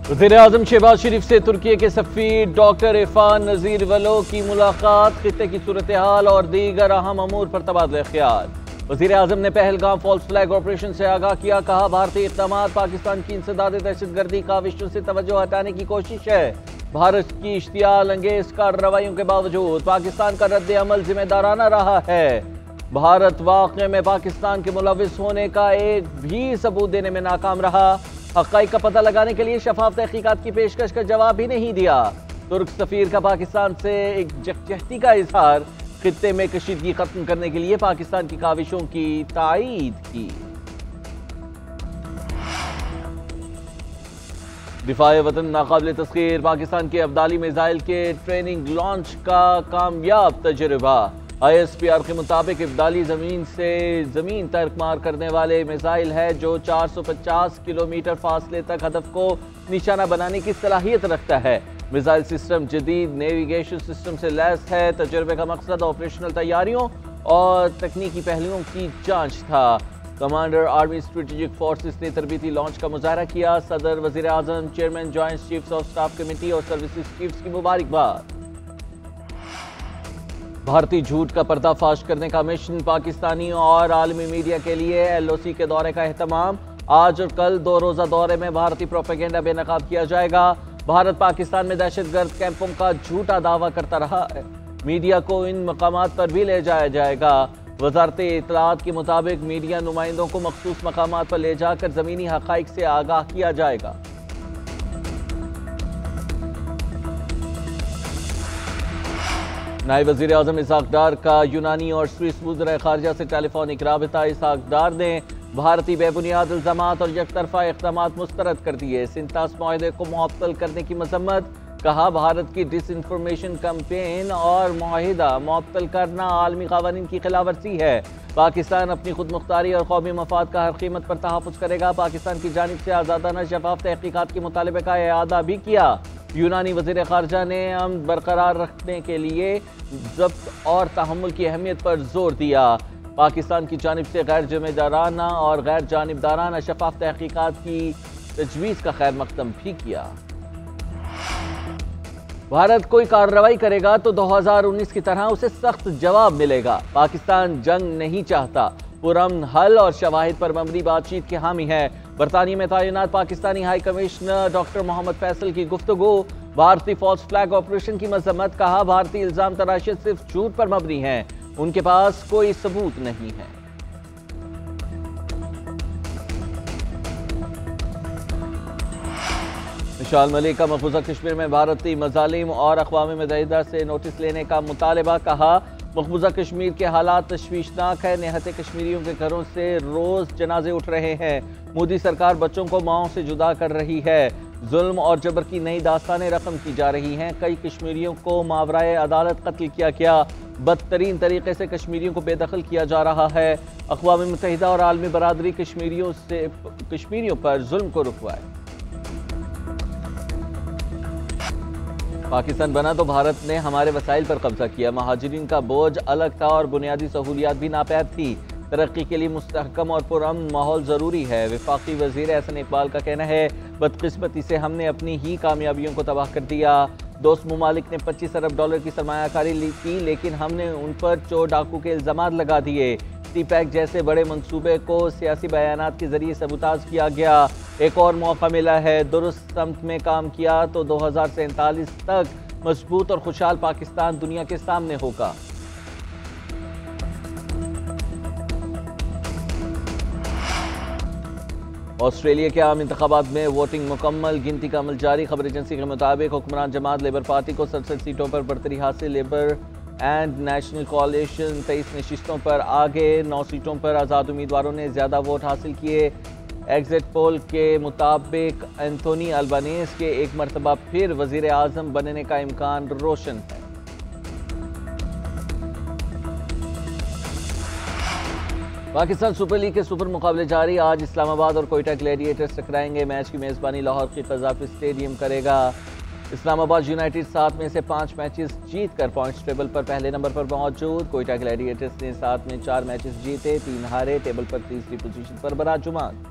वज़ीर-ए-आज़म शहबाज शरीफ से तुर्की के सफ़ीर डॉक्टर इरफान नज़ीर वलो की मुलाकात, खित्ते की सूरत हाल और दीगर अहम अमूर पर तबादला ख्याल। वज़ीर-ए-आज़म ने पहलगाम फॉल्स फ्लैग ऑपरेशन से आगाह किया, कहा भारतीय इक़दामात पाकिस्तान की इंसदाद दहशतगर्दी काविशों से तवज्जो हटाने की कोशिश है। भारत की इश्तियाल अंगेज कार्रवाइयों के बावजूद पाकिस्तान का रद्द अमल जिम्मेदाराना रहा है। भारत वाक़े में पाकिस्तान के मुलविस होने का एक भी सबूत देने में नाकाम रहा। हक़ाइक़ का पता लगाने के लिए शफाफ तहकीकात की पेशकश का जवाब भी नहीं दिया। तुर्क सफ़ीर का पाकिस्तान से एक यकजहती का इजहार, खित्ते में कशीदगी खत्म करने के लिए पाकिस्तान की काविशों की तायीद की। दिफाए वतन नाकाबिल तस्खीर, पाकिस्तान के अब्दाली मिसाइल के ट्रेनिंग लॉन्च का कामयाब तजुर्बा। ISPR के मुताबिक अब्दाली ज़मीन से ज़मीन तर्क मार करने वाले मिसाइल है जो 450 किलोमीटर फासले तक हदफ को निशाना बनाने की सलाहियत रखता है। मिसाइल सिस्टम जदीद नेविगेशन सिस्टम से लैस है। तजुर्बे का मकसद ऑपरेशनल तैयारियों और तकनीकी पहलुओं की जांच था। कमांडर आर्मी स्ट्रेटेजिक फोर्सेस ने तरबीती लॉन्च का मुजाहरा किया। सदर, वज़ीर आज़म, chairman joint chiefs of staff committee और सर्विसेज चीफ्स की मुबारकबाद। भारतीय झूठ का पर्दाफाश करने का मिशन, पाकिस्तानी और आलमी मीडिया के लिए LOC के दौरे का एहतमाम। आज और कल 2 रोज़ा दौरे में भारतीय प्रोपेगेंडा बेनकाब किया जाएगा। भारत पाकिस्तान में दहशतगर्द कैंपों का झूठा दावा करता रहा है, मीडिया को इन मकामात पर भी ले जाया जाएगा। वजारत इत्तलाआत के मुताबिक मीडिया नुमाइंदों को मखसूस मकामात पर ले जाकर ज़मीनी हक़ाइक़ से आगाह किया जाएगा। नायब वज़ीर आज़म इसहाक डार का यूनानी और स्विस वज़ीर ख़ारिजा से टेलीफोनिक राबिता। इसहाक डार ने भारतीय बेबुनियाद इल्ज़ामात और यकतरफ़ा इक़दामात मुस्तरद कर दिए। सिंतास मुआहदे को मुअत्तल करने की मज़म्मत, कहा भारत की डिसइंफॉर्मेशन कैंपेन और मुआहिदा मुअत्तल करना आलमी क़वानीन की खिलाफ वर्जी है। पाकिस्तान अपनी खुद मुख्तारी और कौमी मफाद का हर कीमत पर तहफ़्फ़ुज़ करेगा। पाकिस्तान की जानिब से आज़ादाना शफाफ तहक़ीक़ात के मुतालबे का इआदा भी किया। यूनानी वज़ीर ख़ारिजा ने अमन बरकरार रखने के लिए ज़ब्त और तहम्मुल की अहमियत पर जोर दिया। पाकिस्तान की जानिब से गैर जिम्मेदाराना और गैर जानिबदाराना शफाफ तहक़ीक़ात की तजवीज़ का खैर मक़दम भी किया। भारत कोई कार्रवाई करेगा तो 2019 की तरह उसे सख्त जवाब मिलेगा। पाकिस्तान जंग नहीं चाहता, पुरअमन हल और शवाहिद पर मबनी बातचीत की हामी है। बरतानिया में तैनात Pakistani high commissioner doctor Mohammad Faisal की गुफ्तगू। भारतीय फॉल्स फ्लैग ऑपरेशन की मजम्मत, कहा भारतीय इल्जाम तराशित सिर्फ झूठ पर मबनी है, उनके पास कोई सबूत नहीं है। मिशाल मलिक का मकबूजा कश्मीर में भारतीय मजालिम और अक़वाम मुत्तहिदा से नोटिस लेने का मुतालबा, कहा मकबूजा कश्मीर के हालात तशवीशनाक है। निहत्ते कश्मीरियों के घरों से रोज जनाजे उठ रहे हैं। मोदी सरकार बच्चों को माओं से जुदा कर रही है। जुल्म और जबर की नई दास्तानें रकम की जा रही हैं। कई कश्मीरियों को मावराए अदालत कत्ल किया गया। बदतरीन तरीके से कश्मीरियों को बेदखल किया जा रहा है। अक़वाम मुत्तहिदा और आलमी बरादरी कश्मीरियों पर जुल्म को रुकवाए। पाकिस्तान बना तो भारत ने हमारे वसाइल पर कब्जा किया। महाजिरीन का बोझ अलग था और बुनियादी सहूलियात भी नापैद थी। तरक्की के लिए मुस्तहकम और पुरअमन माहौल ज़रूरी है। वफाकी वज़ीर एहसन इकबाल का कहना है, बदकिस्मती से हमने अपनी ही कामयाबियों को तबाह कर दिया। दोस्त ममालिक ने 25 अरब डॉलर की सरमायाकारी की, लेकिन हमने उन पर चोर डाकू के इल्ज़ामात लगा दिए। CPEC जैसे बड़े मंसूबे को सियासी बयानात के जरिए सबूताज किया गया। एक और मौका मिला है, दुरुस्त समत में काम किया तो 2047 तक मजबूत और खुशहाल पाकिस्तान दुनिया के सामने होगा। ऑस्ट्रेलिया के आम इंतखाबात में वोटिंग मुकम्मल, गिनती का अमल जारी। खबर एजेंसी के मुताबिक हुक्मरान जमात लेबर पार्टी को 67 सीटों पर बढ़तरी हासिल। लेबर एंड नेशनल कोalition 23 नशिस्तों पर आगे। 9 सीटों पर आज़ाद उम्मीदवारों ने ज़्यादा वोट हासिल किए। एग्जिट पोल के मुताबिक एंथोनी अल्बानीज़ के एक मरतबा फिर वज़ीर आज़म बनने का इम्कान रोशन है। पाकिस्तान सुपर लीग के सुपर मुकाबले जारी। आज इस्लामाबाद और कोयटा ग्लैडिएटर्स टकराएंगे। मैच की मेज़बानी लाहौर की कज़ाफ़ी स्टेडियम करेगा। इस्लामाबाद यूनाइटेड 7 में से 5 मैचेस जीत कर पॉइंट्स टेबल पर पहले नंबर पर मौजूद। कोयटा ग्लैडिएटर्स ने 7 में 4 मैचेस जीते, 3 हारे, टेबल पर तीसरी पोजीशन पर बराजुमान।